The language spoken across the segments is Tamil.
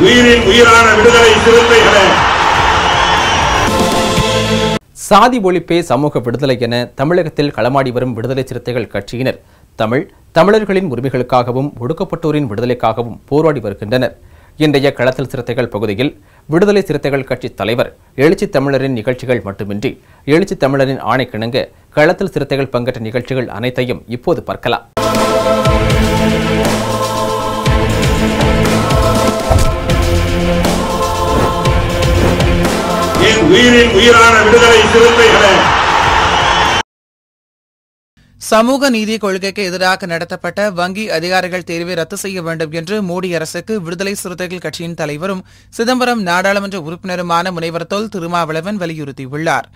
உயிரின் உயிரான விடுதலை சிறுத்தைகளே. சாதி ஒழிப்பே சமூக விடுதலை என தமிழகத்தில் களமாடி வரும் விடுதலை சிறுத்தைகள் கட்சியினர் தமிழர்களின் உரிமைகளுக்காகவும் ஒடுக்கப்பட்டோரின் விடுதலைக்காகவும் போராடி வருகின்றனர். இன்றைய களத்தில் சிறுத்தைகள் பகுதியில் விடுதலை சிறுத்தைகள் கட்சி தலைவர் எழுச்சி தமிழரின் நிகழ்ச்சிகள் மட்டுமின்றி எழுச்சி தமிழரின் ஆணைக்கிணங்க களத்தில் சிறுத்தைகள் பங்கேற்ற நிகழ்ச்சிகள் அனைத்தையும் இப்போது பார்க்கலாம். உயிரின் உயிரான விடுதலை சிறுத்தைகளே. சமூக நீதி கொள்கைக்கு எதிராக நடத்தப்பட்ட வங்கி அதிகாரிகள் தேர்வை ரத்து செய்ய வேண்டும் என்று மோடி அரசுக்கு விடுதலை சிறுத்தைகள் கட்சியின் தலைவரும் சிதம்பரம் நாடாளுமன்ற உறுப்பினருமான முனைவர் தொல் திருமாவளவன் வலியுறுத்தியுள்ளார்.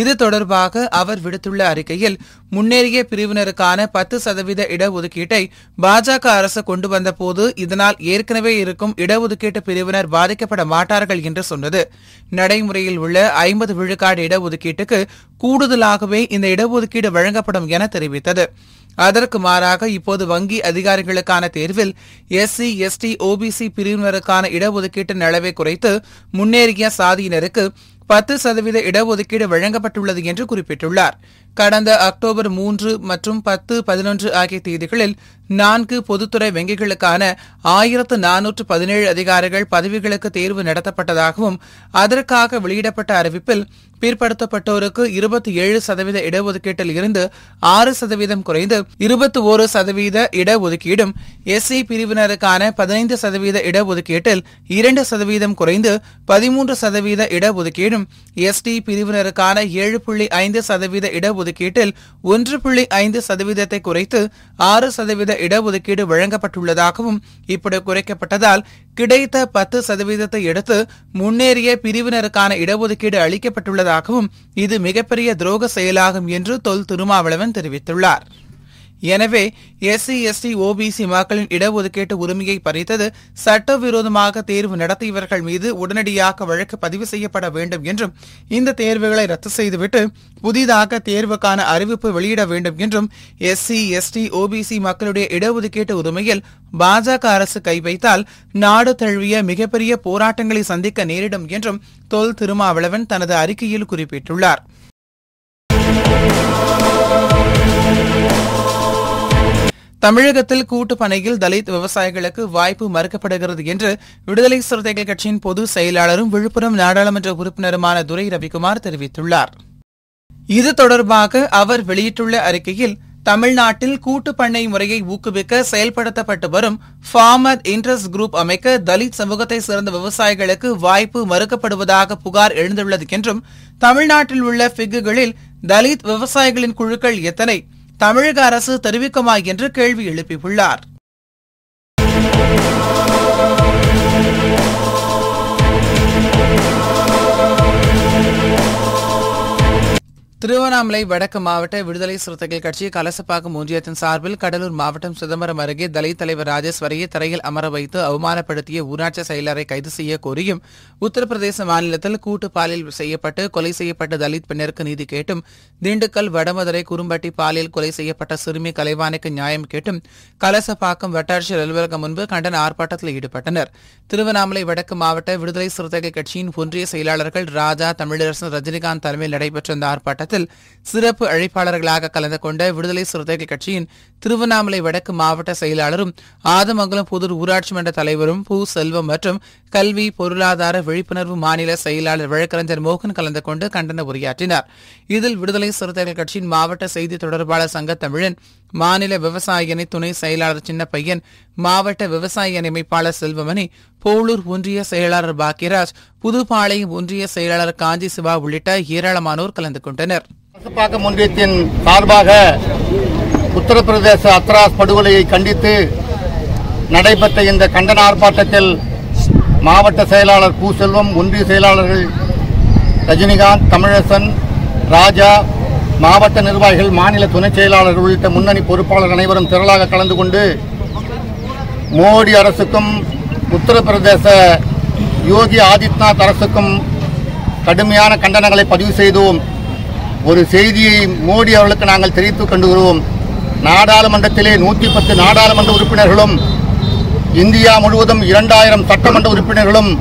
இது தொடர்பாக அவர் விடுத்துள்ள அறிக்கையில் முன்னேறிய பிரிவினருக்கான 10% இடஒதுக்கீட்டை பாஜக அரசு கொண்டு வந்தபோது இதனால் ஏற்கனவே இருக்கும் இடஒதுக்கீட்டு பிரிவினர் பாதிக்கப்பட மாட்டார்கள் என்று சொன்னது. நடைமுறையில் உள்ள 50 விழுக்காடு இடஒதுக்கீட்டுக்கு கூடுதலாகவே இந்த இடஒதுக்கீடு வழங்கப்படும் என தெரிவித்தது. அதற்கு மாறாக இப்போது வங்கி அதிகாரிகளுக்கான தேர்வில் SC, ST, OBC பிரிவினருக்கான இடஒதுக்கீட்டின் அளவை குறைத்து முன்னேறிய சாதியினருக்கு 10% இடஒதுக்கீடு வழங்கப்பட்டுள்ளது என்று குறிப்பிட்டுள்ளார். கடந்த அக்டோபர் 3 மற்றும் 10, 11 ஆகிய தேதிகளில் 4 பொதுத்துறை வங்கிகளுக்கான 1417 அதிகாரிகள் பதவிகளுக்கு தேர்வு நடத்தப்பட்டதாகவும் அதற்காக வெளியிடப்பட்ட அறிவிப்பில் பிற்படுத்தப்பட்டோருக்கு 27% இடஒதுக்கீட்டில் இருந்து 6% குறைந்து 21% இடஒதுக்கீடும், SC பிரிவினருக்கான 15% இடஒதுக்கீட்டில் 2% குறைந்து 13% இடஒதுக்கீடும், ST பிரிவினருக்கான 7.5% இடஒதுக்கீட்டில் 1.5% குறைத்து 6% இடஒதுக்கீடு வழங்கப்பட்டுள்ளதாகவும், இப்படி குறைக்கப்பட்டதால் கிடைத்த 10% எடுத்து முன்னேறிய பிரிவினருக்கான இடஒதுக்கீடு அளிக்கப்பட்டுள்ளதாகவும் இது மிகப்பெரிய துரோக செயலாகும் என்று தொல் திருமாவளவன் தெரிவித்துள்ளார். எனவே SC, ST, OBC மக்களின் இடஒதுக்கீட்டு உரிமையை பறித்தது சட்டவிரோதமாக தேர்வு நடத்தியவர்கள் மீது உடனடியாக வழக்கு பதிவு செய்யப்பட வேண்டும் என்றும், இந்த தேர்வுகளை ரத்து செய்துவிட்டு புதிதாக தேர்வுக்கான அறிவிப்பு வெளியிட வேண்டும் என்றும், SC, ST, OBC மக்களுடைய இடஒதுக்கீட்டு உரிமையில் பாஜக அரசு கை வைத்தால் நாடு தழுவிய மிகப்பெரிய போராட்டங்களை சந்திக்க நேரிடும் என்றும் தொல் திருமாவளவன் தனது அறிக்கையில் குறிப்பிட்டுள்ளார். தமிழகத்தில் கூட்டு பணியில் தலித் விவசாயிகளுக்கு வாய்ப்பு மறுக்கப்படுகிறது என்று விடுதலை சிறுத்தைகள் கட்சியின் பொதுச் செயலாளரும் விழுப்புரம் நாடாளுமன்ற உறுப்பினருமான துரை ரவிக்குமார் தெரிவித்துள்ளார். இது தொடர்பாக அவர் வெளியிட்டுள்ள அறிக்கையில், தமிழ்நாட்டில் கூட்டு பண்ணை முறையை ஊக்குவிக்க செயல்படுத்தப்பட்டு வரும் ஃபார்மர் இன்ட்ரெஸ்ட் குரூப் அமைக்க தலித் சமூகத்தை சேர்ந்த விவசாயிகளுக்கு வாய்ப்பு மறுக்கப்படுவதாக புகார் எழுந்துள்ளது என்றும், தமிழ்நாட்டில் உள்ள ஃபிக்குகளில் தலித் விவசாயிகளின் குழுக்கள் எத்தனை, தமிழக அரசு தெரிவிக்குமா என்று கேள்வி எழுப்பியுள்ளார். திருவண்ணாமலை வடக்கு மாவட்ட விடுதலை சிறுத்தைகள் கட்சி கலசப்பாக்கம் ஒன்றியத்தின் சார்பில் கடலூர் மாவட்டம் சிதம்பரம் அருகே தலித் தலைவர் ராஜேஸ்வரியை தரையில் அமர வைத்து அவமானப்படுத்திய ஊராட்சி செயலரை கைது செய்ய கோரியும், உத்தரப்பிரதேச மாநிலத்தில் கூட்டு பாலியல் செய்யப்பட்டு கொலை செய்யப்பட்ட தலித் பெண்ணிற்கு நீதி கேட்டும், திண்டுக்கல், வடமதுரை, குறும்பட்டி பாலியல் கொலை செய்யப்பட்ட சிறுமி கலைவாணிக்கு நியாயம் கேட்டும் கலசப்பாக்கம் வட்டாட்சியர் அலுவலகம் முன்பு கண்டன ஆர்ப்பாட்டத்தில் ஈடுபட்டனர். திருவண்ணாமலை வடக்கு மாவட்ட விடுதலை சிறுத்தைகள் கட்சியின் ஒன்றிய செயலாளர்கள் ராஜா, தமிழரசன், ரஜினிகாந்த் தலைமையில் நடைபெற்ற இந்த ஆர்ப்பாட்டத்தில் சிறப்பு அழைப்பாளர்களாக கலந்து கொண்ட விடுதலை சிறுத்தைகள் கட்சியின் திருவண்ணாமலை வடக்கு மாவட்ட செயலாளரும் ஆதமங்கலம் புதூர் ஊராட்சி மன்ற தலைவரும் பூ செல்வம் மற்றும் கல்வி பொருளாதார விழிப்புணர்வு மாநில செயலாளர் வழக்கறிஞர் மோகன் கலந்து கொண்டு கண்டன உரையாற்றினார். இதில் விடுதலை சிறுத்தைகள் கட்சியின் மாவட்ட செய்தி தொடர்பாளர் சங்க தமிழன், மாநில விவசாய அணி துணை செயலாளர் சின்னப்பையன், மாவட்ட விவசாய அணி அமைப்பாளர் செல்வமணி, போளூர் ஒன்றிய செயலாளர் பாக்கியராஜ், புதுப்பாளையம் ஒன்றிய செயலாளர் காஞ்சி சிவா உள்ளிட்ட ஏராளமானோர் கலந்து கொண்டனர். கலசப்பாக்கம் ஒன்றியத்தின் சார்பாக உத்தரப்பிரதேச அத்ராஸ் படுகொலையை கண்டித்து நடைபெற்ற இந்த கண்டன ஆர்ப்பாட்டத்தில் மாவட்ட செயலாளர் கு செல்வம், ஒன்றிய செயலாளர்கள் ரஜினிகாந்த், தமிழரசன், ராஜா, மாவட்ட நிர்வாகிகள், மாநில துணை செயலாளர்கள் உள்ளிட்ட முன்னணி பொறுப்பாளர்கள் அனைவரும் திரளாக கலந்து கொண்டு மோடி அரசுக்கும் உத்தரப்பிரதேச யோகி ஆதித்யநாத் அரசுக்கும் கடுமையான கண்டனங்களை பதிவு செய்தோம். ஒரு செய்தியை மோடி அவர்களுக்கு நாங்கள் தெரிவித்துக் கொண்டுகிறோம். நாடாளுமன்றத்திலே 110 நாடாளுமன்ற உறுப்பினர்களும் இந்தியா முழுவதும் 2000 சட்டமன்ற உறுப்பினர்களும்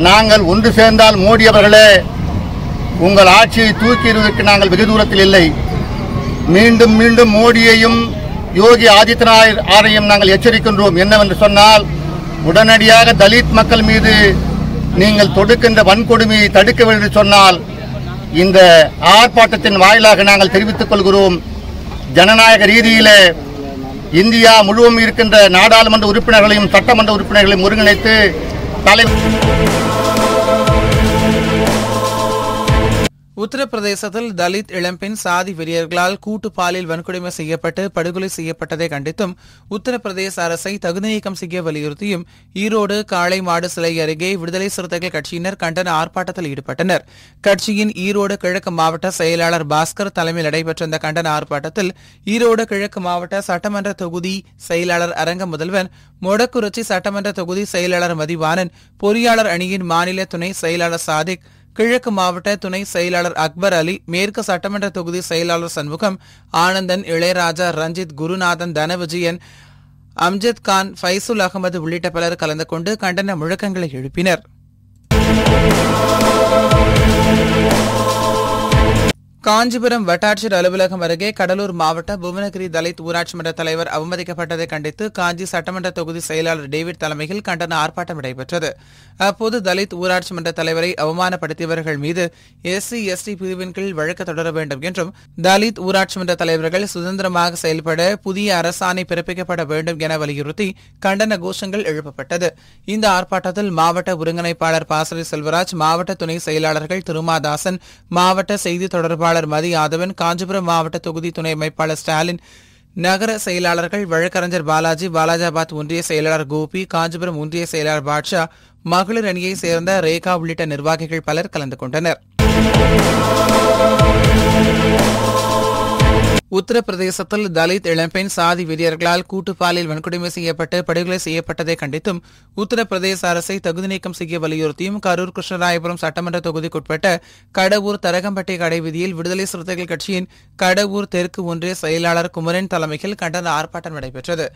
நாங்கள் ஒன்று சேர்ந்தால் மோடி அவர்களே உங்கள் ஆட்சியை தூக்கிடுவதற்கு நாங்கள் வெகு தூரத்தில் இல்லை. மீண்டும் மீண்டும் மோடியையும் யோகி ஆதித்யநாத்தையும் நாங்கள் எச்சரிக்கின்றோம். என்னவென்று சொன்னால், உடனடியாக தலித் மக்கள் மீது நீங்கள் தொடுக்கின்ற வன்கொடுமையை தடுக்க வேண்டும் என்று சொன்னால் இந்த ஆர்ப்பாட்டத்தின் வாயிலாக நாங்கள் தெரிவித்துக் கொள்கிறோம். ஜனநாயக ரீதியிலே இந்தியா முழுவதும் இருக்கின்ற நாடாளுமன்ற உறுப்பினர்களையும் சட்டமன்ற உறுப்பினர்களையும் ஒருங்கிணைத்து உத்தரப்பிரதேசத்தில் தலித் இளம்பெண் சாதி வெறியர்களால் கூட்டு பாலியல் வன்கொடுமை செய்யப்பட்டு படுகொலை செய்யப்பட்டதை கண்டித்தும் உத்தரப்பிரதேச அரசை தகுதி நீக்கம் செய்ய வலியுறுத்தியும் ஈரோடு காளைமாடு சிலை அருகே விடுதலை சிறுத்தைகள் கட்சியினர் கண்டன ஆர்ப்பாட்டத்தில் ஈடுபட்டனர். கட்சியின் ஈரோடு கிழக்கு மாவட்ட செயலாளர் பாஸ்கர் தலைமையில் நடைபெற்ற இந்த கண்டன ஆர்ப்பாட்டத்தில் ஈரோடு கிழக்கு மாவட்ட சட்டமன்ற தொகுதி செயலாளர் அரங்க முதல்வன், மொடக்குறிச்சி சட்டமன்ற தொகுதி செயலாளர் மதிவாணன், பொறியாளர் அணியின் மாநில துணை செயலாளர் சாதிக், கிழக்கு மாவட்ட துணை செயலாளர் அக்பர் அலி, மேற்கு சட்டமன்ற தொகுதி செயலாளர் சண்முகம், ஆனந்தன், இளையராஜா, ரஞ்சித், குருநாதன், தனவிஜயன், அம்ஜத் கான், ஃபைசுல் அகமது உள்ளிட்ட பலர் கலந்து கொண்டு கண்டன முழக்கங்களை எழுப்பினர். காஞ்சிபுரம் வட்டாட்சியர் அலுவலகம் அருகே கடலூர் மாவட்ட புவனகிரி தலித் ஊராட்சி மன்ற தலைவர் அவமதிக்கப்பட்டதை கண்டித்து காஞ்சி சட்டமன்ற தொகுதி செயலாளர் டேவிட் தலைமையில் கண்டன ஆர்ப்பாட்டம் நடைபெற்றது. அப்போது தலித் ஊராட்சி மன்ற தலைவரை அவமானப்படுத்தியவர்கள் மீது SC/ST பிரிவின் கீழ் வழக்கு தொடர வேண்டும் என்றும், தலித் ஊராட்சி மன்ற தலைவர்கள் சுதந்திரமாக செயல்பட புதிய அரசாணை பிறப்பிக்கப்பட வேண்டும் என வலியுறுத்தி கண்டன கோஷங்கள் எழுப்பப்பட்டது. இந்த ஆர்ப்பாட்டத்தில் மாவட்ட ஒருங்கிணைப்பாளர் பாசறை செல்வராஜ், மாவட்ட துணை செயலாளர்கள் திருமாதாசன், மாவட்ட செய்தி தொடர்பாளர் மதி யாதவன், காஞ்சிபுரம் மாவட்ட தொகுதி துணை அமைப்பாளர் ஸ்டாலின், நகர செயலாளர்கள் வழக்கறிஞர் பாலாஜி, வாலாஜாபாத் ஒன்றிய செயலாளர் கோபி, காஞ்சிபுரம் ஒன்றிய செயலாளர் பாட்ஷா, மகளிர் அணியைச் சேர்ந்த ரேகா உள்ளிட்ட நிர்வாகிகள் பலர் கலந்து கொண்டனர். உத்தரப்பிரதேசத்தில் தலித் இளம்பெண் சாதி வெறியர்களால் கூட்டு பாலியல் வன்கொடுமை செய்யப்பட்டு படுகொலை செய்யப்பட்டதை கண்டித்தும் உத்தரப்பிரதேச அரசை தகுதி நீக்கம் செய்ய வலியுறுத்தியும் கரூர் கிருஷ்ணராயபுரம் சட்டமன்ற தொகுதிக்குட்பட்ட கடவூர் தரகம்பட்டி கடைவீதியில் விடுதலை சிறுத்தைகள் கட்சியின் கடவூர் தெற்கு ஒன்றிய செயலாளர் குமரன் தலைமையில் கண்டன ஆர்ப்பாட்டம் நடைபெற்றது.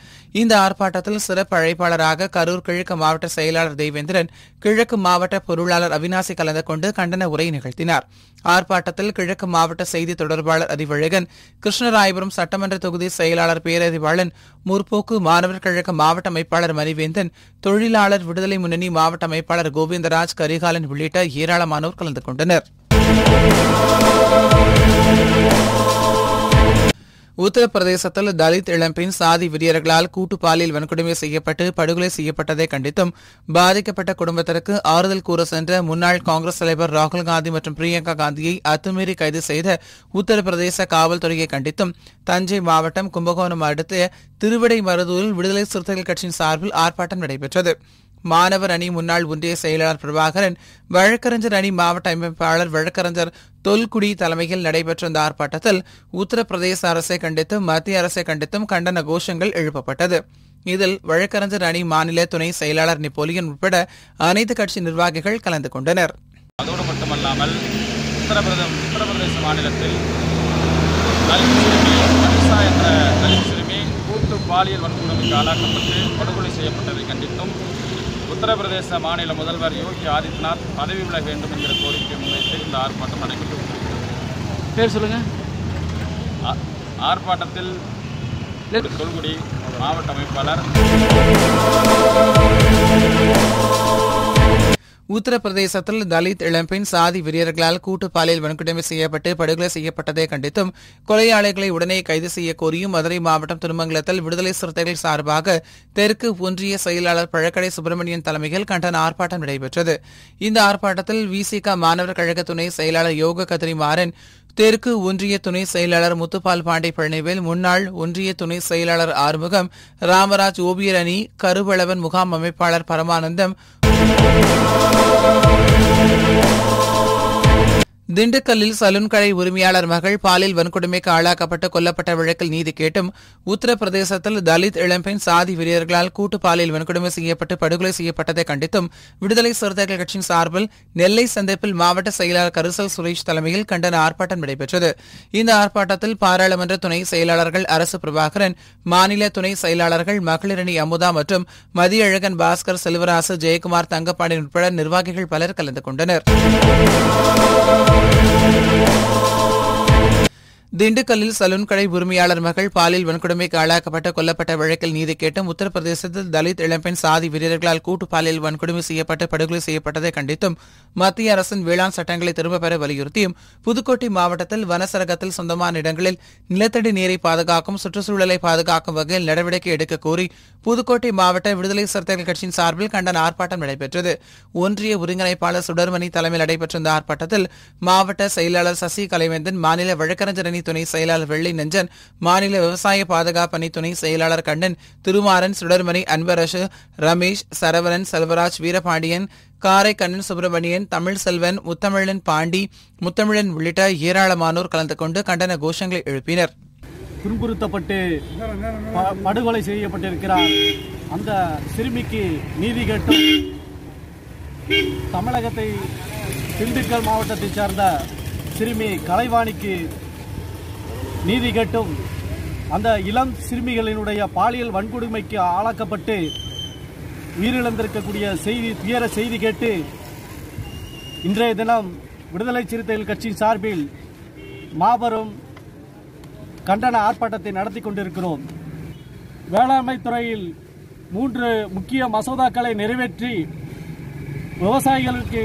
இந்த ஆர்ப்பாட்டத்தில் சிறப்பு அழைப்பாளராக கரூர் கிழக்கு மாவட்ட செயலாளர் தேவேந்திரன், கிழக்கு மாவட்ட பொருளாளர் அவினாசி கலந்து கொண்டு கண்டன உரை நிகழ்த்தினார். ஆர்ப்பாட்டத்தில் கிழக்கு மாவட்ட செய்தி தொடர்பாளர் அறிவழகன், கிருஷ்ணராயபுரம் சட்டமன்ற தொகுதி செயலாளர் பேரறிவாளன், முற்போக்கு மாணவர் கழக மாவட்ட அமைப்பாளர் மணிவேந்தன், தொழிலாளர் விடுதலை முன்னணி மாவட்ட அமைப்பாளர் கோவிந்தராஜ், கரிகாலன் உள்ளிட்ட ஏராளமானோர் கலந்து கொண்டனர். உத்தரப்பிரதேசத்தில் தலித் இளம்பெண் சாதி வெறியர்களால் கூட்டு பாலியல் வன்கொடுமை செய்யப்பட்டு படுகொலை செய்யப்பட்டதை கண்டித்தும் பாதிக்கப்பட்ட குடும்பத்திற்கு ஆறுதல் கூற சென்ற முன்னாள் காங்கிரஸ் தலைவர் ராகுல்காந்தி மற்றும் பிரியங்கா காந்தியை அத்துமீறி கைது செய்த உத்தரப்பிரதேச காவல்துறையை கண்டித்தும் தஞ்சை மாவட்டம் கும்பகோணம் அடுத்த திருவிடைமருதூரில் விடுதலை சிறுத்தைகள் கட்சியின் சார்பில் ஆர்ப்பாட்டம் நடைபெற்றது. மாணவர் அணி முன்னாள் ஒன்றிய செயலாளர் பிரபாகரன், வழக்கறிஞர் அணி மாவட்ட அமைப்பாளர் வழக்கறிஞர் தொல்குடி தலைமையில் நடைபெற்ற இந்த ஆர்ப்பாட்டத்தில் உத்தரப்பிரதேச அரசை கண்டித்தும் மத்திய அரசை கண்டித்தும் கண்டன கோஷங்கள் எழுப்பப்பட்டது. இதில் வழக்கறிஞர் அணி மாநில துணை செயலாளர் நெப்போலியன் உட்பட அனைத்து கட்சி நிர்வாகிகள் கலந்து கொண்டனர். அதோடு மட்டுமல்லாமல் உத்தரப்பிரதேச மாநிலத்தில் தலித் சிறுமி கூட்டு பாலியல் வன்கொடுமைக்கு ஆளாக்கப்பட்டு படுகொலை செய்யப்பட்டதை கண்டித்தும் உத்தரப்பிரதேச மாநில முதல்வர் யோகி ஆதித்யநாத் பதவி விலக வேண்டும் என்கிற கோரிக்கை முன்வைத்து இந்த ஆர்ப்பாட்டம் நடைபெற்றது. பேர் சொல்லுங்க. ஆர்ப்பாட்டத்தில் தொல்குடி மாவட்ட அமைப்பாளர். உத்தரப்பிரதேசத்தில் தலித் இளம்பெண் சாதி வெறியர்களால் கூட்டு பாலியல் வன்கொடுமை செய்யப்பட்டு படுகொலை செய்யப்பட்டதை கண்டித்தும் கொலையாளிகளை உடனே கைது செய்ய கோரியும் மதுரை மாவட்டம் திருமங்கலத்தில் விடுதலை சிறுத்தைகள் சார்பாக தெற்கு ஒன்றிய செயலாளர் பழக்கடை சுப்பிரமணியன் தலைமையில் கண்டன ஆர்ப்பாட்டம் நடைபெற்றது. இந்த ஆர்ப்பாட்டத்தில் VCK மாணவர் கழக துணை செயலாளர் யோக கதிரிமாறன், தெற்கு ஒன்றிய துணை செயலாளர் முத்துப்பால் பாண்டி பழனிவேல், முன்னாள் ஒன்றிய துணை செயலாளர் ஆறுமுகம், ராமராஜ் ஓவியர் அணி கருவளவன் முகாம் அமைப்பாளர் பரமானந்தம், திண்டுக்கல்லில் சலூன் கடை உரிமையாளர் மகள் பாலியல் வன்கொடுமைக்கு ஆளாக்கப்பட்டு கொல்லப்பட்ட வழக்கில் நீதி கேட்டும், உத்தரப்பிரதேசத்தில் தலித் இளம்பெண் சாதி வெறியர்களால் கூட்டு பாலியல் வன்கொடுமை செய்யப்பட்டு படுகொலை செய்யப்பட்டதை கண்டித்தும் விடுதலை சிறுத்தைகள் கட்சியின் சார்பில் நெல்லை சந்திப்பில் மாவட்ட செயலாளர் கரிசல் சுரேஷ் தலைமையில் கண்டன ஆர்ப்பாட்டம் நடைபெற்றது. இந்த ஆர்ப்பாட்டத்தில் பாராளுமன்ற துணை செயலாளர்கள் அரசு பிரபாகரன், மாநில துணை செயலாளர்கள் மகளிரணி அமுதா மற்றும் மதியழகன், பாஸ்கர், செல்வராசு, ஜெயக்குமார், தங்கப்பாண்டியன் உட்பட நிர்வாகிகள் பலர் கலந்து கொண்டனர். திண்டுக்கல்லில் சலூன் கடை உரிமையாளர் மகள் பாலியல் வன்கொடுமைக்கு ஆளாக்கப்பட்டு கொல்லப்பட்ட வழக்கில் நீதி கேட்டும், உத்தரப்பிரதேசத்தில் தலித் இளம்பெண் சாதி வீரர்களால் கூட்டு பாலியல் வன்கொடுமை செய்யப்பட்டு படுகொலை செய்யப்பட்டதை கண்டித்தும், மத்திய அரசின் வேளாண் சட்டங்களை திரும்பப் பெற வலியுறுத்தியும், புதுக்கோட்டை மாவட்டத்தில் வனசரகத்தில் சொந்தமான இடங்களில் நிலத்தடி நீரை பாதுகாக்கும், சுற்றுச்சூழலை பாதுகாக்கும் வகையில் நடவடிக்கை எடுக்க கோரி புதுக்கோட்டை மாவட்ட விடுதலை சிறுத்தைகள் கட்சியின் சார்பில் கண்டன ஆர்ப்பாட்டம் நடைபெற்றது. ஒன்றிய ஒருங்கிணைப்பாளர் சுடர்மணி தலைமையில் நடைபெற்ற இந்த ஆர்ப்பாட்டத்தில் மாவட்ட செயலாளர் சசி கலைவேந்தன், மாநில வழக்கறிஞர் அணி துணை செயலாளர் வெள்ளி நெஞ்சன், மாநில விவசாய பாதுகாப்பு அணி துணை செயலாளர் கண்ணன், திருமாறன், சுடர்மணி, அன்பரசு, ரமேஷ், சரவணன், செல்வராஜ், வீரபாண்டியன், காரை கண்ணன், சுப்பிரமணியன், தமிழ் செல்வன், முத்தமிழன் பாண்டி, முத்தமிழன் உள்ளிட்ட ஏராளமானோர் கலந்து கொண்டு கண்டன கோஷங்களை எழுப்பினர். துன்புறுத்தப்பட்டு படுகொலை செய்யப்பட்டிருக்கிறார். அந்த சிறுமிக்கு நீதி கேட்டும் தமிழகத்தை திண்டுக்கல் மாவட்டத்தைச் சார்ந்த சிறுமி கலைவாணிக்கு நீதி கேட்டும் அந்த இளம் சிறுமிகளினுடைய பாலியல் வன்கொடுமைக்கு ஆளாக்கப்பட்டு உயிரிழந்திருக்கக்கூடிய துயர செய்தி கேட்டு இன்றைய தினம் விடுதலை சிறுத்தைகள் கட்சியின் சார்பில் மாபெரும் கண்டன ஆர்ப்பாட்டத்தை நடத்தி கொண்டிருக்கிறோம். வேளாண்மை துறையில் 3 முக்கிய மசோதாக்களை நிறைவேற்றி விவசாயிகளுக்கு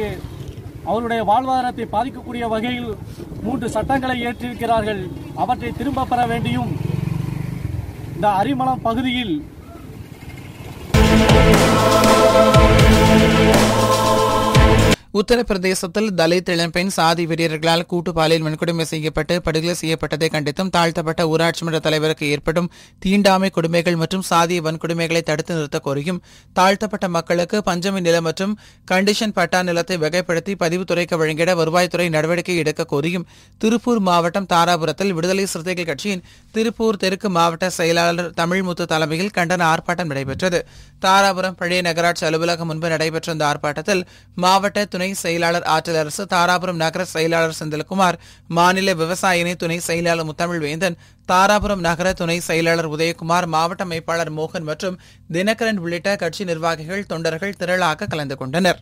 அவருடைய வாழ்வாதாரத்தை பாதிக்கக்கூடிய வகையில் 3 சட்டங்களை இயற்றியிருக்கிறார்கள். அவற்றை திரும்ப பெற வேண்டியும் இந்த அரிமளம் பகுதியில் உத்தரப்பிரதேசத்தில் தலித் இளம்பெண் சாதி வெறியர்களால் கூட்டு பாலியல் வன்கொடுமை செய்யப்பட்டு படுகொலை செய்யப்பட்டதை கண்டித்தும், தாழ்த்தப்பட்ட ஊராட்சி மன்ற தலைவருக்கு ஏற்படும் தீண்டாமை கொடுமைகள் மற்றும் சாதிய வன்கொடுமைகளை தடுத்து நிறுத்த கோரியும், தாழ்த்தப்பட்ட மக்களுக்கு பஞ்சமி நிலம் மற்றும் கண்டிஷன் பட்டா நிலத்தை வகைப்படுத்தி பதிவுத்துறைக்கு வழங்கிட வருவாய்த்துறை நடவடிக்கை எடுக்க கோரியும், திருப்பூர் மாவட்டம் தாராபுரத்தில் விடுதலை சிறுத்தைகள் கட்சியின் திருப்பூர் தெற்கு மாவட்ட செயலாளர் தமிழ்முத்து தலைமையில் கண்டன ஆர்ப்பாட்டம் நடைபெற்றது. தாராபுரம் பழைய நகராட்சி அலுவலகம் முன்பு நடைபெற்ற இந்த ஆர்ப்பாட்டத்தில் மாவட்ட துணை செயலாளர் ஆற்றல் அரசு, தாராபுரம் நகர செயலாளர் செந்தில்குமார், மாநில விவசாய அணி துணை செயலாளர் முத்தமிழ் வேந்தன், தாராபுரம் நகர துணை செயலாளர் உதயகுமார், மாவட்ட அமைப்பாளர் மோகன் மற்றும் தினகரன் உள்ளிட்ட கட்சி நிர்வாகிகள், தொண்டர்கள் திரளாக கலந்து கொண்டனர்.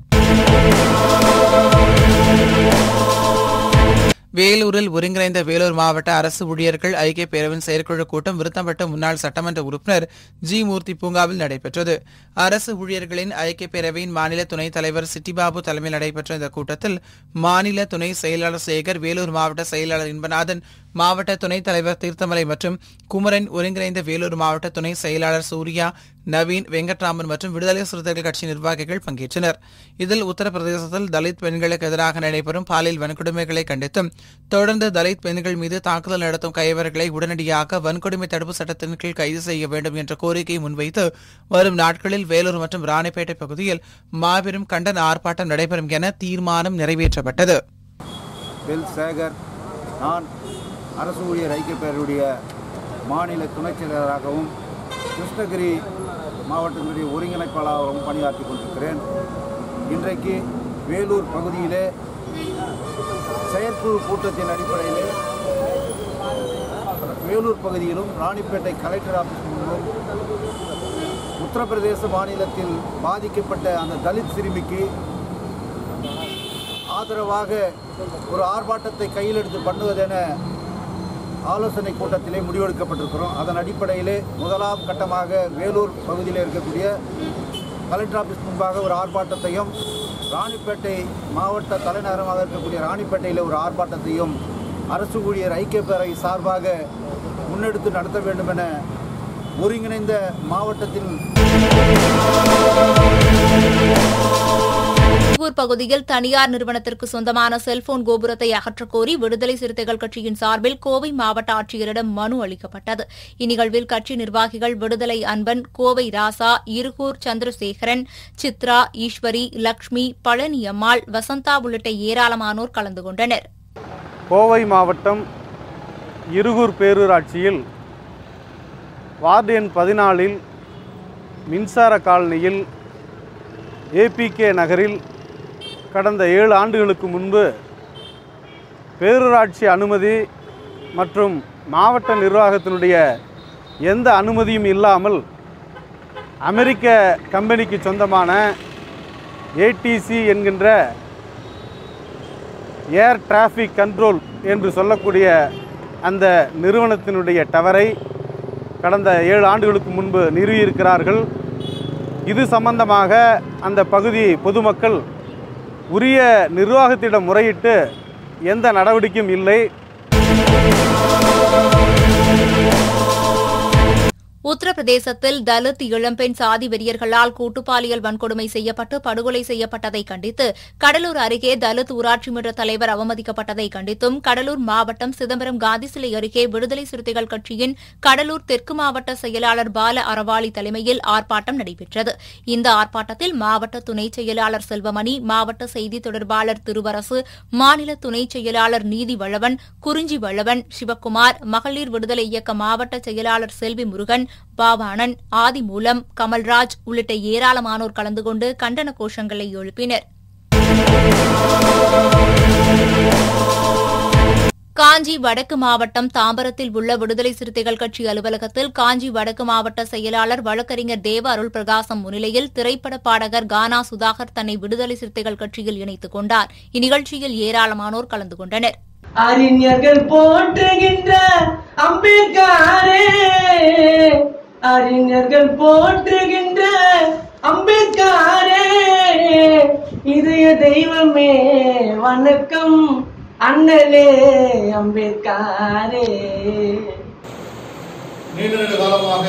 வேலூரில் ஒருங்கிணைந்த வேலூர் மாவட்ட அரசு ஊழியர்கள் ஐக்கிய பேரவையின் செயற்குழு கூட்டம் விருத்தம்பட்டு முன்னாள் சட்டமன்ற உறுப்பினர் ஜி மூர்த்தி பூங்காவில் நடைபெற்றது. அரசு ஊழியர்களின் ஐக்கிய பேரவையின் மாநில துணைத் தலைவர் சிட்டிபாபு தலைமையில் நடைபெற்ற இந்த கூட்டத்தில் மாநில துணை செயலாளர் சேகர், வேலூர் மாவட்ட செயலாளர் இன்பநாதன், மாவட்ட துணைத் தலைவர் தீர்த்தமலை மற்றும் குமரன், ஒருங்கிணைந்த வேலூர் மாவட்ட துணை செயலாளர் சூர்யா, நவீன், வெங்கட்ராமன் மற்றும் விடுதலை சிறுத்தைகள் கட்சி நிர்வாகிகள் பங்கேற்றனர். இதில் உத்தரப்பிரதேசத்தில் தலித் பெண்களுக்கு எதிராக நடைபெறும் பாலியல் வன்கொடுமைகளை கண்டித்தும், தொடர்ந்து தலித் பெண்கள் மீது தாக்குதல் நடத்தும் கைவர்களை உடனடியாக வன்கொடுமை தடுப்பு சட்டத்தின் கீழ் கைது செய்ய வேண்டும் என்ற கோரிக்கையை முன்வைத்து வரும் நாட்களில் வேலூர் மற்றும் ராணிப்பேட்டை பகுதியில் மாபெரும் கண்டன ஆர்ப்பாட்டம் நடைபெறும் என தீர்மானம் நிறைவேற்றப்பட்டது. நான் அரசு ஊழியர் ஐக்கிய பேரவையுடைய மாநில துணைச் செயலாளராகவும் கிருஷ்ணகிரி மாவட்டத்தினுடைய ஒருங்கிணைப்பாளராகவும் பணியாற்றி கொண்டிருக்கிறேன். இன்றைக்கு வேலூர் பகுதியிலே செயற்குழு கூட்டத்தின் அடிப்படையிலே வேலூர் பகுதியிலும் ராணிப்பேட்டை கலெக்டர் ஆஃபீஸ் முன்பும் உத்தரப்பிரதேச மாநிலத்தில் பாதிக்கப்பட்ட அந்த தலித் சிறுமிக்கு ஆதரவாக ஒரு ஆர்ப்பாட்டத்தை கையில் எடுத்து பண்ணுவதென ஆலோசனை கூட்டத்திலே முடிவெடுக்கப்பட்டிருக்கிறோம். அதன் அடிப்படையிலே முதலாம் கட்டமாக வேலூர் பகுதியில் இருக்கக்கூடிய கலெக்டர் ஆஃபீஸ் முன்பாக ஒரு ஆர்ப்பாட்டத்தையும், ராணிப்பேட்டை மாவட்ட தலைநகரமாக இருக்கக்கூடிய ராணிப்பேட்டையில் ஒரு ஆர்ப்பாட்டத்தையும் அரசு ஊழியர் ஐக்கிய பேரவை சார்பாக முன்னெடுத்து நடத்த வேண்டும் என ஒருங்கிணைந்த மாவட்டத்தில் இருகூர் பகுதியில் தனியார் நிறுவனத்திற்கு சொந்தமான செல்போன் கோபுரத்தை அகற்றக்கோரி விடுதலை சிறுத்தைகள் கட்சியின் சார்பில் கோவை மாவட்ட ஆட்சியரிடம் மனு அளிக்கப்பட்டது. இந்நிகழ்வில் கட்சி நிர்வாகிகள் விடுதலை அன்பன், கோவை ராசா, இருகூர் சந்திரசேகரன், சித்ரா, ஈஸ்வரி, லட்சுமி, பழனியம்மாள், வசந்தா உள்ளிட்ட ஏராளமானோர் கலந்து கொண்டனர். கோவை மாவட்டம் இருகூர் பேரூராட்சியில் வார்டு எண் 14 மின்சார காலனியில் APK நகரில் கடந்த 7 ஆண்டுகளுக்கு முன்பு பேரூராட்சி அனுமதி மற்றும் மாவட்ட நிர்வாகத்தினுடைய எந்த அனுமதியும் இல்லாமல் அமெரிக்க கம்பெனிக்கு சொந்தமான ATC என்கின்ற ஏர் டிராஃபிக் கண்ட்ரோல் என்று சொல்லக்கூடிய அந்த நிறுவனத்தினுடைய டவரை கடந்த 7 ஆண்டுகளுக்கு முன்பு நிறுவியிருக்கிறார்கள். இது சம்பந்தமாக அந்த பகுதி பொதுமக்கள் உரிய நிர்வாகத்திடம் முறையிட்டு எந்த நடவடிக்கையும் இல்லை. உத்தரப்பிரதேசத்தில் தலித் இளம்பெண் சாதி வெறியர்களால் கூட்டுப்பாலியல் வன்கொடுமை செய்யப்பட்டு படுகொலை செய்யப்பட்டதை கண்டித்து கடலூர் அருகே தலித் ஊராட்சி மன்ற தலைவர் அவமதிக்கப்பட்டதை கண்டித்தும் கடலூர் மாவட்டம் சிதம்பரம் காந்தி சிலை அருகே விடுதலை சிறுத்தைகள் கட்சியின் கடலூர் தெற்கு மாவட்ட செயலாளர் பால அறவாளி தலைமையில் ஆர்ப்பாட்டம் நடைபெற்றது. இந்த ஆர்ப்பாட்டத்தில் மாவட்ட துணைச் செயலாளர் செல்வமணி, மாவட்ட செய்தி தொடர்பாளர் திருவரசு, மாநில துணைச் செயலாளர் நீதி வளவன், குறிஞ்சி வளவன், சிவக்குமார், மகளிர் விடுதலை இயக்க மாவட்ட செயலாளர் செல்வி முருகன், பாவாணன், ஆதிமூலம், கமல்ராஜ் உள்ளிட்ட ஏராளமானோர் கலந்து கொண்டு கண்டன கோஷங்களை எழுப்பினர். காஞ்சி வடக்கு மாவட்டம் தாம்பரத்தில் உள்ள விடுதலை சிறுத்தைகள் கட்சி அலுவலகத்தில் காஞ்சி வடக்கு மாவட்ட செயலாளர் வழக்கறிஞர் தேவ அருள் பிரகாசம் முன்னிலையில் திரைப்பட பாடகர் கானா சுதாகர் தன்னை விடுதலை சிறுத்தைகள் கட்சியில் இணைத்துக் கொண்டார். இந்நிகழ்ச்சியில் ஏராளமானோர் கலந்து கொண்டனர். அறிஞர்கள் போற்றுகின்ற அம்பேத்கரே, அறிஞர்கள் போற்றுகின்ற அம்பேத்கரே, இதய தெய்வமே வணக்கம் அண்ணலே அம்பேத்கரே. நீண்ட நெடு காலமாக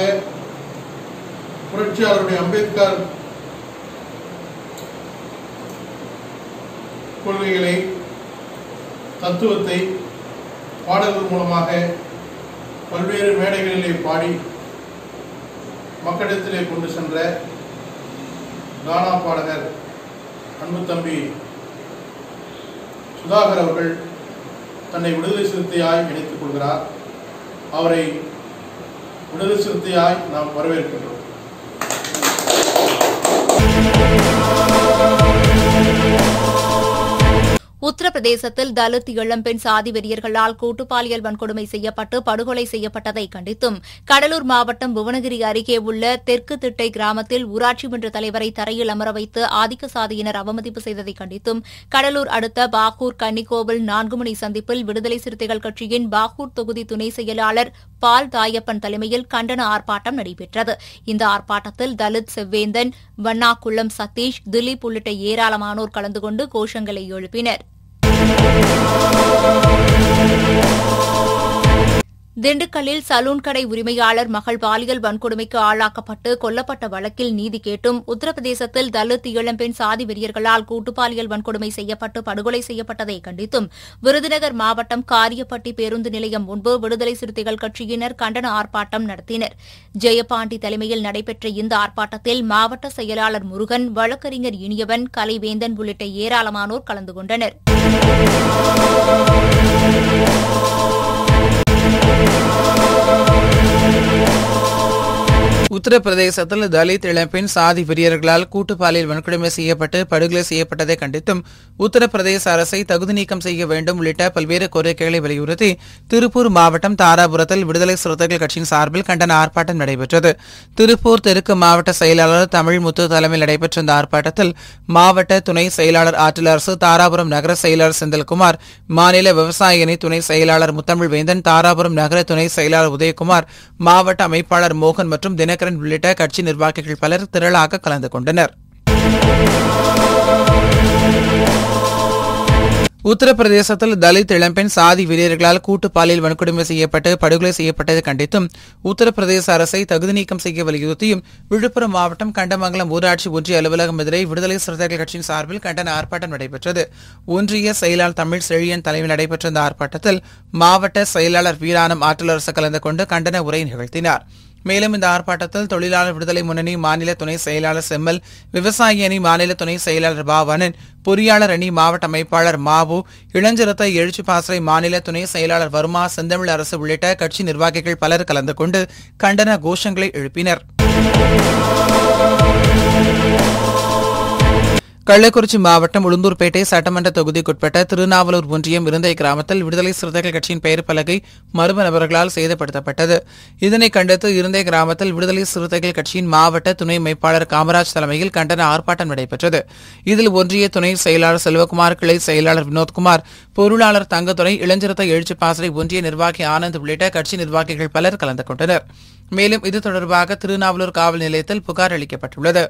புரட்சியாளருடைய அம்பேத்கர் கொள்கைகளை, தத்துவத்தை பாடல்கள் மூலமாக பல்வேறு மேடைகளிலே பாடி மக்களிடத்திலே கொண்டு சென்ற கானா பாடகர் அன்பு தம்பி சுதாகர் அவர்கள் தன்னை விடுதலை சிறுத்தையாய் இணைத்துக் கொள்கிறார். அவரை விடுதலை சிறுத்தையாய் நாம் வரவேற்கின்றோம். உத்தரப்பிரதேசத்தில் தலித் இளம்பெண் சாதி வெறியர்களால் கூட்டுப்பாலியல் வன்கொடுமை செய்யப்பட்டு படுகொலை செய்யப்பட்டதை கண்டித்தும் கடலூர் மாவட்டம் புவனகிரி அருகே உள்ள தெற்கு திட்டை கிராமத்தில் ஊராட்சி மன்ற தலைவரை தரையில் அமர வைத்து ஆதிக்க சாதியினர் அவமதிப்பு செய்ததை கண்டித்தும் கடலூர் அடுத்த பாகூர் கன்னிக்கோவில் 4 மணி சந்திப்பில் விடுதலை சிறுத்தைகள் கட்சியின் பாகூர் தொகுதி துணை செயலாளர் பால் தாயப்பன் தலைமையில் கண்டன ஆர்ப்பாட்டம் நடைபெற்றது. இந்த ஆர்ப்பாட்டத்தில் தலித் செவ்வேந்தன், வண்ணாக்குளம் சதீஷ், திலீப் உள்ளிட்ட ஏராளமானோர் கலந்து கொண்டு கோஷங்களை எழுப்பினர். திண்டுக்கல்லில் சலூன் கடை உரிமையாளர் மகள் பாலியல் வன்கொடுமைக்கு ஆளாக்கப்பட்டு கொல்லப்பட்ட வழக்கில் நீதி கேட்டும் உத்தரப்பிரதேசத்தில் தலித் இளம்பெண் சாதி வெறியர்களால் கூட்டுப்பாலியல் வன்கொடுமை செய்யப்பட்டு படுகொலை செய்யப்பட்டதை கண்டித்தும் விருதுநகர் மாவட்டம் காரியப்பட்டி பேருந்து நிலையம் முன்பு விடுதலை சிறுத்தைகள் கட்சியினர் கண்டன ஆர்ப்பாட்டம் நடத்தினர். ஜெயபாண்டி தலைமையில் நடைபெற்ற இந்த ஆர்ப்பாட்டத்தில் மாவட்ட செயலாளர் முருகன், வழக்கறிஞர் இனியவன், கலைவேந்தன் உள்ளிட்ட ஏராளமானோர் கலந்து கொண்டனர். உத்தரப்பிரதேசத்தில் தலித் இளம்பெண் சாதி வெறியர்களால் கூட்டுப்பாலியல் வன்கொடுமை செய்யப்பட்டு படுகொலை செய்யப்பட்டதை கண்டித்தும் உத்தரப்பிரதேச அரசை தகுதி நீக்கம் செய்ய வேண்டும் உள்ளிட்ட பல்வேறு கோரிக்கைகளை வலியுறுத்தி திருப்பூர் மாவட்டம் தாராபுரத்தில் விடுதலை சிறுத்தைகள் கட்சியின் சார்பில் கண்டன ஆர்ப்பாட்டம் நடைபெற்றது. திருப்பூர் தெற்கு மாவட்ட செயலாளர் தமிழ்முத்து தலைமையில் நடைபெற்ற இந்த ஆர்ப்பாட்டத்தில் மாவட்ட துணை செயலாளர் ஆற்றலரசு, தாராபுரம் நகர செயலாளர் செந்தில்குமார், மாநில விவசாய அணி துணை செயலாளர் முத்தமிழ் வேந்தன், தாராபுரம் நகர துணை செயலாளர் உதயகுமார், மாவட்ட அமைப்பாளர் மோகன் மற்றும் தினகரன் உள்ளிட்ட கட்சி நிர்வாகிகள் பலர் திரளாக கலந்து கொண்டனர். உத்தரப்பிரதேசத்தில் தலித் இளம்பெண் சாதி வெறியர்களால் கூட்டு பாலியல் வன்கொடுமை செய்யப்பட்டு படுகொலை செய்யப்பட்டதை கண்டித்தும் உத்தரப்பிரதேச அரசை தகுதி நீக்கம் செய்ய வலியுறுத்தியும் விழுப்புரம் மாவட்டம் கண்டமங்கலம் ஊராட்சி ஒன்றிய அலுவலகம் எதிரே விடுதலை சிறுத்தைகள் கட்சியின் சார்பில் கண்டன ஆர்ப்பாட்டம் நடைபெற்றது. ஒன்றிய செயலாளர் தமிழ் செழியன் தலைமையில் நடைபெற்ற இந்த ஆர்ப்பாட்டத்தில் மாவட்ட செயலாளர் வீராணம் ஆற்றலரசு கலந்து கொண்டு கண்டன உரை நிகழ்த்தினார். மேலும் இந்த ஆர்ப்பாட்டத்தில் தொழிலாளர் விடுதலை முன்னணி மாநில துணை செயலாளர் செம்மல், விவசாயி அணி மாநில துணை செயலாளர் பாவனன், பொறியாளர் அணி மாவட்ட அமைப்பாளர் மாவு, இளஞ்சிறுத்தை எழுச்சி பாசறை மாநில துணை செயலாளர் வர்மா, செந்தமிழ் அரசு உள்ளிட்ட கட்சி நிர்வாகிகள் பலர் கலந்து கொண்டு கண்டன கோஷங்களை எழுப்பினர். கள்ளக்குறிச்சி மாவட்டம் உளுந்தூர்பேட்டை சட்டமன்ற தொகுதிக்குட்பட்ட திருநாவலூர் ஒன்றியம் இருந்தை கிராமத்தில் விடுதலை சிறுத்தைகள் கட்சியின் பெயர் பலகை மர்ம நபர்களால் சேதப்படுத்தப்பட்டது. இதனை கண்டித்து இருந்தை கிராமத்தில் விடுதலை சிறுத்தைகள் கட்சியின் மாவட்ட துணை அமைப்பாளர் காமராஜ் தலைமையில் கண்டன ஆர்ப்பாட்டம் நடைபெற்றது. இதில் ஒன்றிய துணை செயலாளர் செல்வகுமார், கிளை செயலாளர் வினோத்குமார், பொருளாளர் தங்கத்துறை, இளஞ்சிறுத்தை எழுச்சி பாசறை ஒன்றிய நிர்வாகி ஆனந்த் உள்ளிட்ட கட்சி நிர்வாகிகள் பலர் கலந்து கொண்டனர். மேலும் இது தொடர்பாக திருநாவலூர் காவல் நிலையத்தில் புகார் அளிக்கப்பட்டுள்ளது.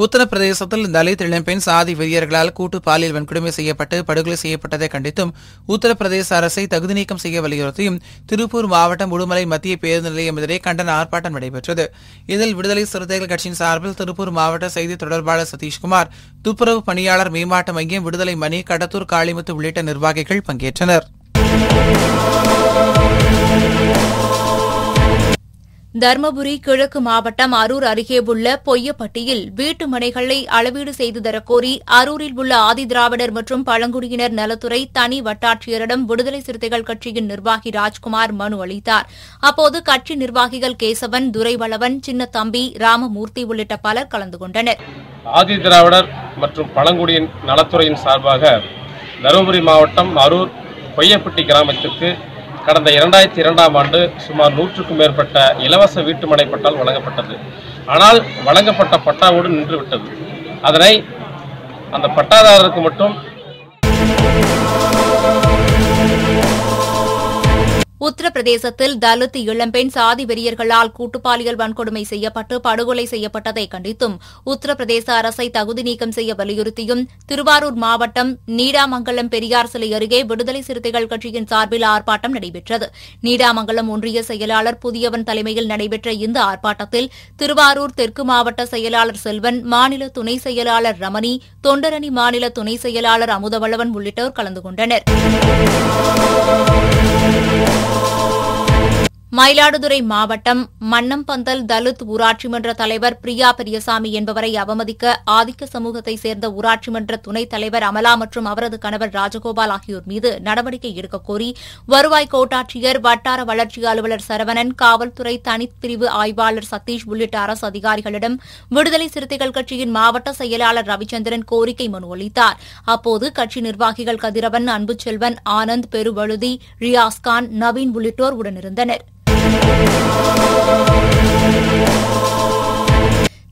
உத்தரப்பிரதேசத்தில் தலித் இளம்பெண் சாதி வெறியர்களால் கூட்டு பாலியல் வன்கொடுமை செய்யப்பட்டு படுகொலை செய்யப்பட்டதை கண்டித்தும் உத்தரப்பிரதேச அரசை தகுதி நீக்கம் செய்ய வலியுறுத்தியும் திருப்பூர் மாவட்டம் உடுமலை மத்திய பேருந்து நிலையம் எதிரே கண்டன ஆர்ப்பாட்டம் நடைபெற்றது. இதில் விடுதலை சிறுத்தைகள் கட்சியின் சார்பில் திருப்பூர் மாவட்ட செய்தி தொடர்பாளர் சதீஷ்குமார், துப்புரவு பணியாளர் மேம்பாட்டு மையம், விடுதலை மணி, கடத்தூர் காளிமுத்து உள்ளிட்ட நிர்வாகிகள் பங்கேற்றனர். தர்மபுரி கிழக்கு மாவட்டம் அரூர் அருகே உள்ள பொய்யப்பட்டியில் வீட்டு மனைகளை அளவீடு செய்து தரக்கோரி அரூரில் உள்ள ஆதிதிராவிடர் மற்றும் பழங்குடியினர் நலத்துறை தனி வட்டாட்சியரிடம் விடுதலை சிறுத்தைகள் கட்சியின் நிர்வாகி ராஜ்குமார் மனு அளித்தார். அப்போது கட்சி நிர்வாகிகள் கேசவன், துரைவளவன், சின்னத்தம்பி, ராமமூர்த்தி உள்ளிட்ட பலர் கலந்து கொண்டனர். ஆதிதிராவிடர் மற்றும் பழங்குடியின் நலத்துறையின் சார்பாக தருமபுரி மாவட்டம் அரூர் பொய்யப்பட்டி கிராமத்திற்கு கடந்த 2002ஆம் ஆண்டு சுமார் 100க்கும் மேற்பட்ட இலவச வீட்டுமனை பட்டால் வழங்கப்பட்டது. ஆனால் வழங்கப்பட்ட பட்டாவோடு நின்றுவிட்டது. அதனை அந்த பட்டாதாரருக்கு மட்டும் உத்தரப்பிரதேசத்தில் தலித் இளம்பெண் சாதி வெறியர்களால் கூட்டுப்பாலியல் வன்கொடுமை செய்யப்பட்டு படுகொலை செய்யப்பட்டதை கண்டித்தும் உத்தரப்பிரதேச அரசை தகுதி நீக்கம் செய்ய வலியுறுத்தியும் திருவாரூர் மாவட்டம் நீடாமங்கலம் பெரியார் சிலை அருகே விடுதலை சிறுத்தைகள் கட்சியின் சார்பில் ஆர்ப்பாட்டம் நடைபெற்றது. நீடாமங்கலம் ஒன்றிய செயலாளர் புதியவன் தலைமையில் நடைபெற்ற இந்த ஆர்ப்பாட்டத்தில் திருவாரூர் தெற்கு மாவட்ட செயலாளர் செல்வன், மாநில துணை செயலாளர் ரமணி, தொண்டரணி மாநில துணை செயலாளர் அமுதவளவன் உள்ளிட்டோர் கலந்து கொண்டனர். மயிலாடுதுறை மாவட்டம் மன்னம்பந்தல் தலித் ஊராட்சி மன்ற தலைவர் பிரியா பெரியசாமி என்பவரை அவமதிக்க ஆதிக்க சமூகத்தைச் சேர்ந்த ஊராட்சி மன்ற துணைத் தலைவர் அமலா மற்றும் அவரது கணவர் ராஜகோபால் ஆகியோர் மீது நடவடிக்கை எடுக்கக் கோரி வருவாய் கோட்டாட்சியர், வட்டார வளர்ச்சி அலுவலர் சரவணன், காவல்துறை தனிப்பிரிவு ஆய்வாளர் சதீஷ் உள்ளிட்ட அரசு அதிகாரிகளிடம் விடுதலை சிறுத்தைகள் கட்சியின் மாவட்ட செயலாளர் ரவிச்சந்திரன் கோரிக்கை மனு அளித்தார். அப்போது கட்சி நிர்வாகிகள் கதிரவன், அன்புச்செல்வன், ஆனந்த், பெருவழுதி, ரியாஸ்கான், நவீன் உள்ளிட்டோர் உடனிருந்தனர்.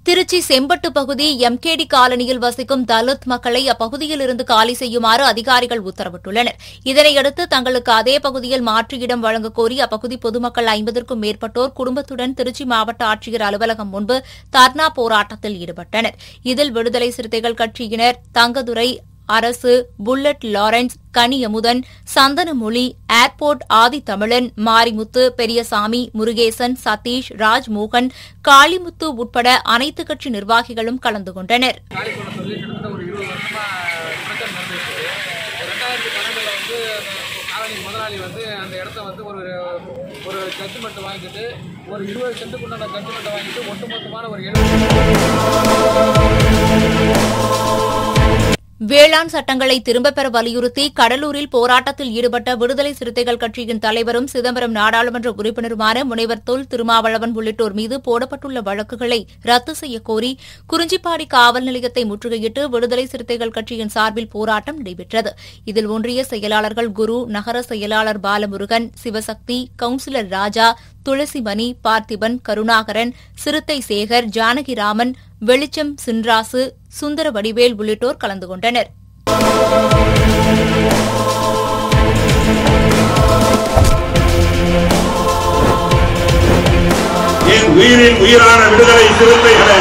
திருச்சி செம்பட்டு பகுதி எம்கேடி காலனியில் வசிக்கும் தலித் மக்களை அப்பகுதியில் இருந்து காலி செய்யுமாறு அதிகாரிகள் உத்தரவிட்டுள்ளனர். இதனையடுத்து தங்களுக்கு அதே பகுதியில் மாற்று இடம் வழங்கக் கோரி அப்பகுதி பொதுமக்கள் 50க்கும் மேற்பட்டோர் குடும்பத்துடன் திருச்சி மாவட்ட ஆட்சியர் அலுவலகம் முன்பு தர்ணா போராட்டத்தில் ஈடுபட்டனர். இதில் விடுதலை சிறுத்தைகள் கட்சியினர் Thangadurai, Arasu, Bullet Lawrence, Kaniyamudhan, Santhanamozhi, Airport Aadhithamizhan, Marimuthu, Periyasamy, Murugesan, Sathish, Rajmohan, Kalimuthu உட்பட அனைத்து கட்சி நிர்வாகிகளும் கலந்து கொண்டனர். முதலாளி அந்த இடத்த ஒரு ஜட்ஜ்மெண்ட் வாங்கிட்டு ஒரு 20 சென்ட்டுக்குண்டான ஜட்ஜ்மெண்ட் வாங்கிட்டு ஒட்டுமொத்தமான ஒரு வேளாண் சட்டங்களை திரும்பப் பெற வலியுறுத்தி கடலூரில் போராட்டத்தில் ஈடுபட்ட விடுதலை சிறுத்தைகள் கட்சியின் தலைவரும் சிதம்பரம் நாடாளுமன்ற உறுப்பினருமான முனைவர் தொல் திருமாவளவன் உள்ளிட்டோர் மீது போடப்பட்டுள்ள வழக்குகளை ரத்து செய்யக் கோரி குறிஞ்சிப்பாடி காவல் நிலையத்தை முற்றுகையிட்டு விடுதலை சிறுத்தைகள் கட்சியின் சார்பில் போராட்டம் நடைபெற்றது. இதில் ஒன்றிய செயலாளர்கள் குரு, நகர செயலாளர் பாலமுருகன், சிவசக்தி, கவுன்சிலர் ராஜா, துளசிமணி, பார்த்திபன், கருணாகரன், சிறுத்தை சேகர், ஜானகிராமன், வெளிச்சம் சின்ராசு, சுந்தர வடிவேல் உள்ளிட்டோர் கலந்து கொண்டனர். என் உயிரின் உயிரான விடுதலை சிறுத்தைகளே,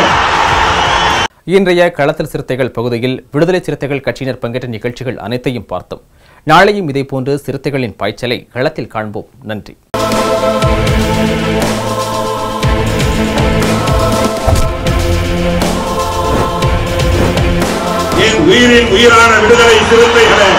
இன்றைய களத்தில் சிறுத்தைகள் பகுதியில் விடுதலை சிறுத்தைகள் கட்சியினர் பங்கேற்ற நிகழ்ச்சிகள் அனைத்தையும் பார்த்தோம். நாளையும் இதேபோன்று சிறுத்தைகளின் பாய்ச்சலை களத்தில் காண்போம். நன்றி. என் உயிரின் உயிரான விடுதலை சிறுத்தைகளே,